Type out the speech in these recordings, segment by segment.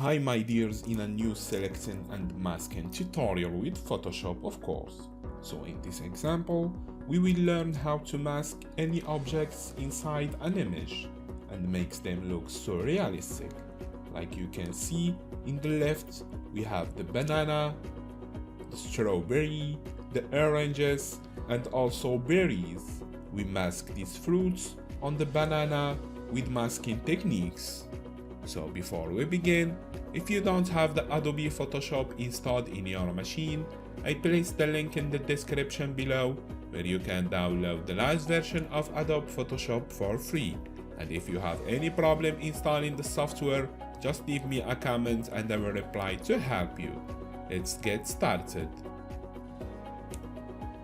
Hi my dears, in a new selecting and masking tutorial with Photoshop of course. So in this example, we will learn how to mask any objects inside an image and makes them look so realistic. Like you can see in the left, we have the banana, the strawberry, the oranges and also berries. We mask these fruits on the banana with masking techniques. So before we begin, if you don't have the Adobe Photoshop installed in your machine, I placed the link in the description below where you can download the latest version of Adobe Photoshop for free. And if you have any problem installing the software, just leave me a comment and I will reply to help you. Let's get started.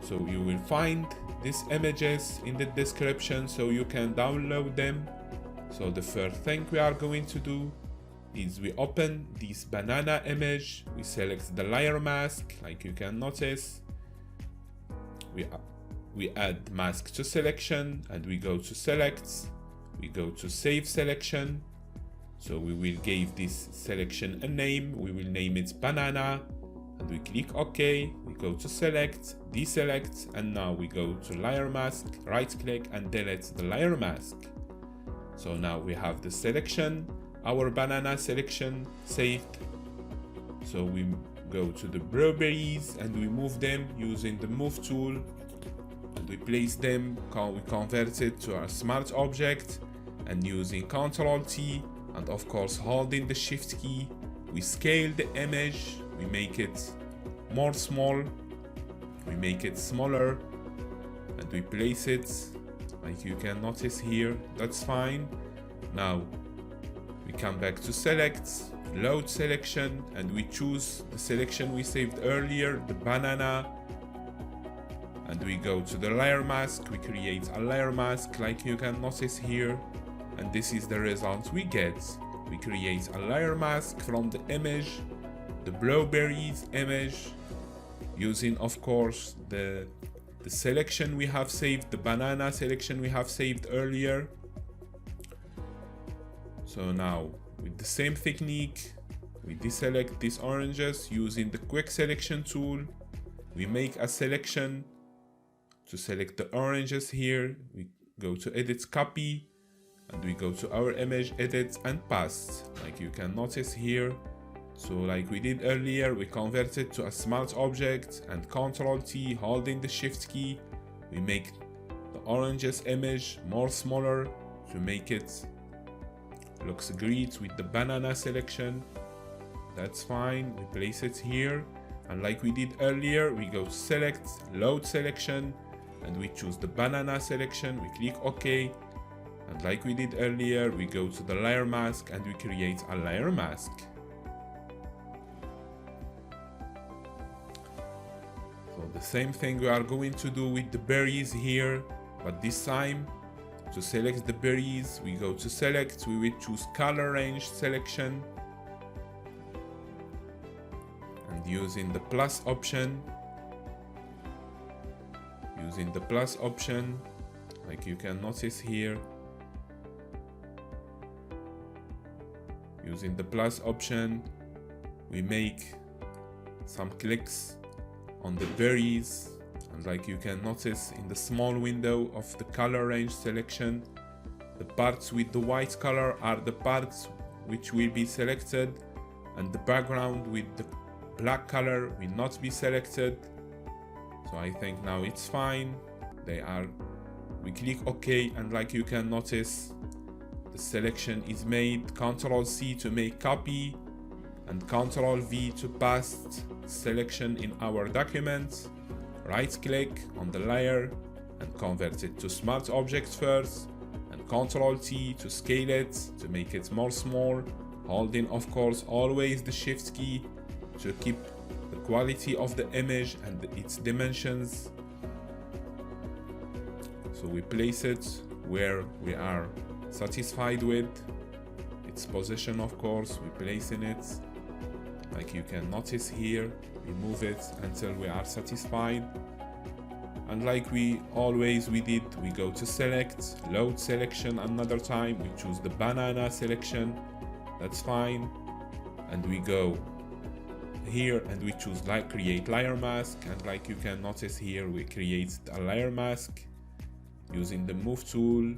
So you will find these images in the description so you can download them. So the first thing we are going to do is we open this banana image, we select the layer mask like you can notice, we add mask to selection and we go to select, we go to save selection. So we will give this selection a name, we will name it banana and we click OK, we go to select, deselect and now we go to layer mask, right click and delete the layer mask. So now we have the selection, our banana selection saved. So we go to the blueberries and we move them using the move tool and we place them, we convert it to a smart object and using Ctrl T and of course holding the shift key, we scale the image, we make it more small, we make it smaller and we place it like you can notice here. That's fine. Now we come back to select, load selection and we choose the selection we saved earlier, the banana, and we go to the layer mask, we create a layer mask like you can notice here and this is the result we get. We create a layer mask from the image, the blueberries image, using of course the selection we have saved, the banana selection we have saved earlier. So now with the same technique, we deselect these oranges using the quick selection tool. We make a selection to select the oranges here. We go to edit copy and we go to our image, edit and paste like you can notice here. So like we did earlier, we convert it to a smart object and Ctrl T holding the shift key. We make the oranges image more smaller to make it looks great with the banana selection. That's fine, we place it here and like we did earlier, we go to select, load selection and we choose the banana selection, we click OK and like we did earlier, we go to the layer mask and we create a layer mask. The same thing we are going to do with the berries here, but this time to select the berries we go to select, we will choose color range selection and using the plus option like you can notice here, using the plus option we make some clicks on the berries and like you can notice in the small window of the color range selection, the parts with the white color are the parts which will be selected and the background with the black color will not be selected. So I think now it's fine, we click OK and like you can notice the selection is made. Ctrl C to make copy and Ctrl V to paste selection in our document, right click on the layer and convert it to smart object first and Ctrl T to scale it to make it more small, holding of course always the shift key to keep the quality of the image and its dimensions. So we place it where we are satisfied with its position, of course we place in it like you can notice here. We move it until we are satisfied and like we did, we go to select, load selection another time, we choose the banana selection, that's fine. and we go here and we choose like create layer mask, and like you can notice here, we create a layer mask using the move tool.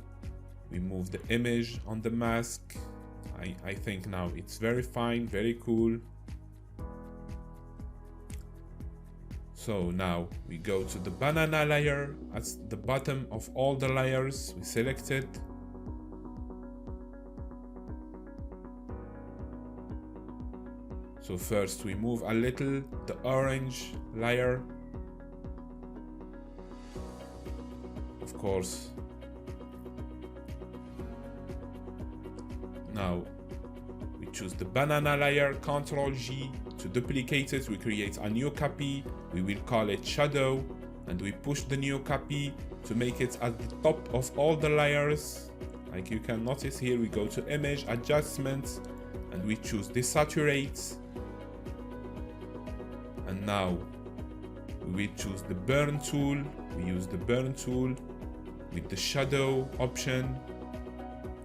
We move the image on the mask. I think now it's very fine, very cool. So now we go to the banana layer at the bottom of all the layers. We select it. So first we move a little the orange layer. Of course. Now we choose the banana layer, Ctrl G to duplicate it. We create a new copy. We will call it shadow, and we push the new copy to make it at the top of all the layers. Like you can notice here, we go to image adjustments and we choose desaturate. And now we will choose the burn tool. We use the burn tool with the shadow option,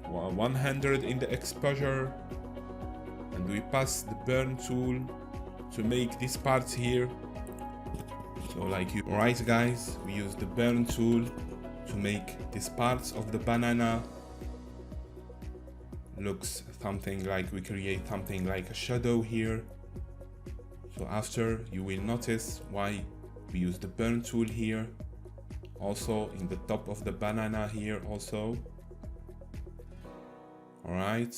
100 in the exposure, and we pass the burn tool to make this part here. So like you, right guys, we use the burn tool to make this parts of the banana looks something like, we create something like a shadow here. So after, you will notice why we use the burn tool here, also in the top of the banana here also. Alright,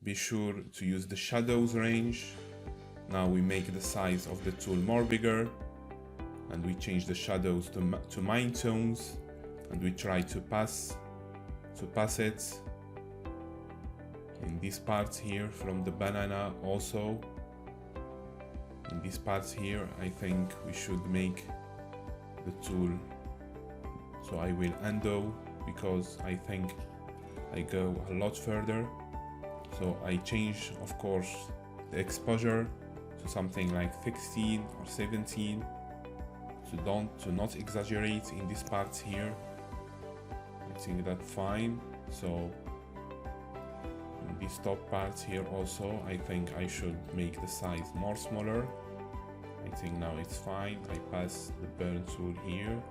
be sure to use the shadows range. Now we make the size of the tool more bigger, and we change the shadows to mine tones, and we try to pass it in this part here from the banana. Also in this part here, I think we should make the tool, so I will undo because I think I go a lot further. So I change, of course, the exposure to something like 16 or 17 to not exaggerate in this part here. I think that's fine. So in this top part here also, I think I should make the size more smaller. I think now it's fine. I pass the burn tool here,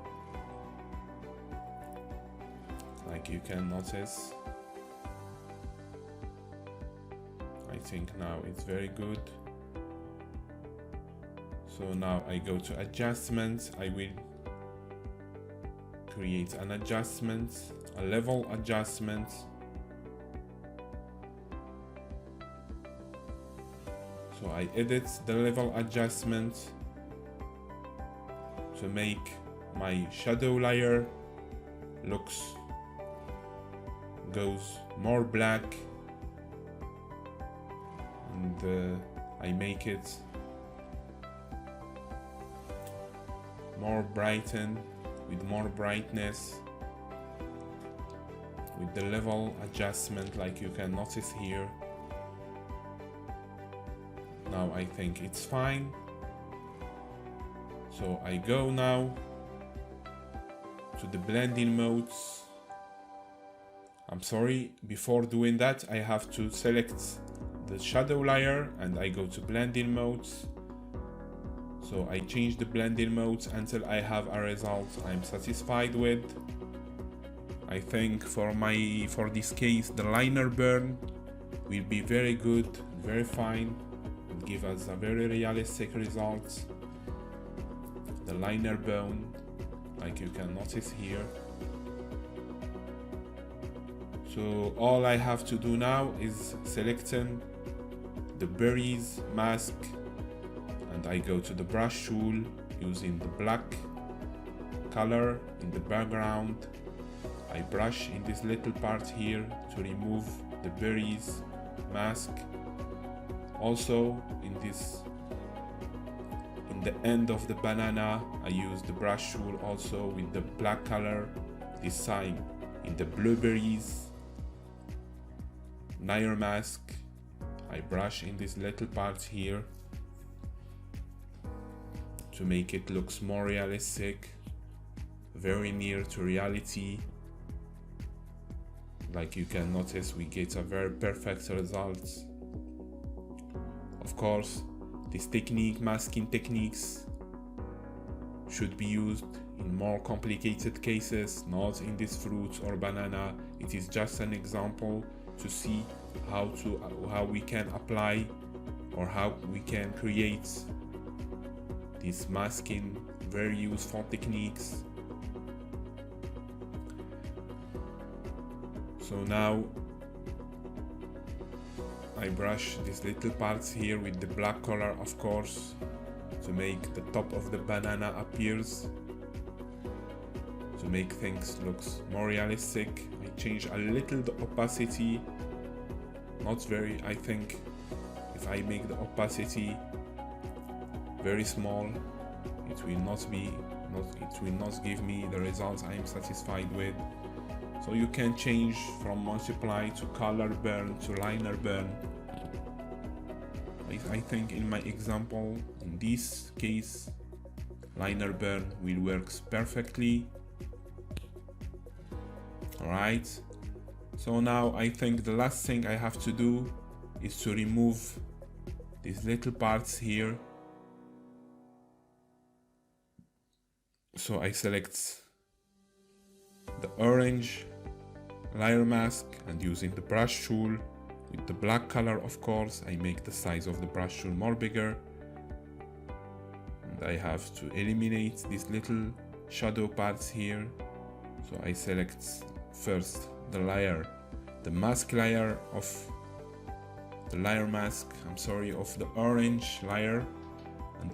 like you can notice. I think now it's very good. So now I go to adjustments. I will create an adjustment, a level adjustment. So I edit the level adjustment to make my shadow layer goes more black, and I make it more brighten with more brightness with the level adjustment, like you can notice here. Now I think it's fine. So I go now to the blending modes. I'm sorry, before doing that I have to select the shadow layer and I go to blending modes. So I change the blending modes until I have a result I'm satisfied with. I think for this case the liner burn will be very good, very fine, and give us a very realistic result. The liner burn, like you can notice here. So all I have to do now is selecting the berries mask, and I go to the brush tool using the black color in the background. I brush in this little part here to remove the berries mask. Also in the end of the banana, I use the brush tool also with the black color, this time in the blueberries layer mask. I brush in this little part here to make it looks more realistic, very near to reality. like you can notice, we get a very perfect result. Of course, this technique, masking techniques, should be used in more complicated cases, not in this fruit or banana. It is just an example to see how we can apply or how we can create these masking very useful techniques. So now I brush these little parts here with the black color, of course, to make the top of the banana appears, to make things look more realistic. I change a little the opacity, not very. I think if I make the opacity very small, it will not give me the results I am satisfied with. So you can change from multiply to color burn to liner burn. I think in my example, in this case, liner burn will work perfectly. Alright, so now I think the last thing I have to do is to remove these little parts here. So I select the orange layer mask, and using the brush tool with the black color, of course, I make the size of the brush tool more bigger, and I have to eliminate these little shadow parts here. So I select first the mask layer of the layer mask, of the orange layer, and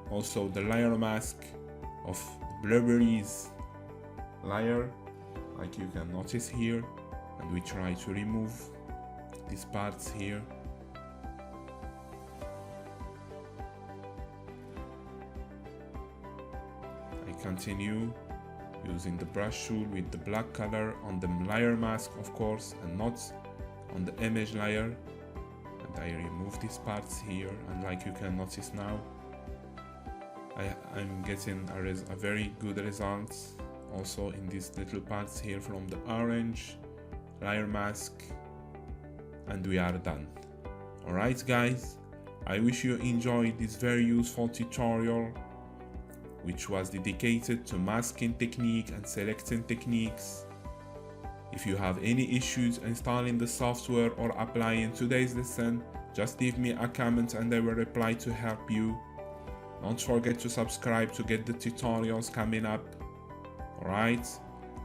also the layer mask of blueberries layer, like you can notice here, and we try to remove these parts here. I continue using the brush tool with the black color on the layer mask, of course, and not on the image layer, and I remove these parts here, and like you can notice now, I'm getting a very good result also in these little parts here from the orange layer mask, and we are done. Alright guys, I wish you enjoyed this very useful tutorial, which was dedicated to masking technique and selecting techniques. If you have any issues installing the software or applying today's lesson, just leave me a comment and I will reply to help you. Don't forget to subscribe to get the tutorials coming up. Alright,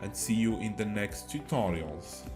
and see you in the next tutorials.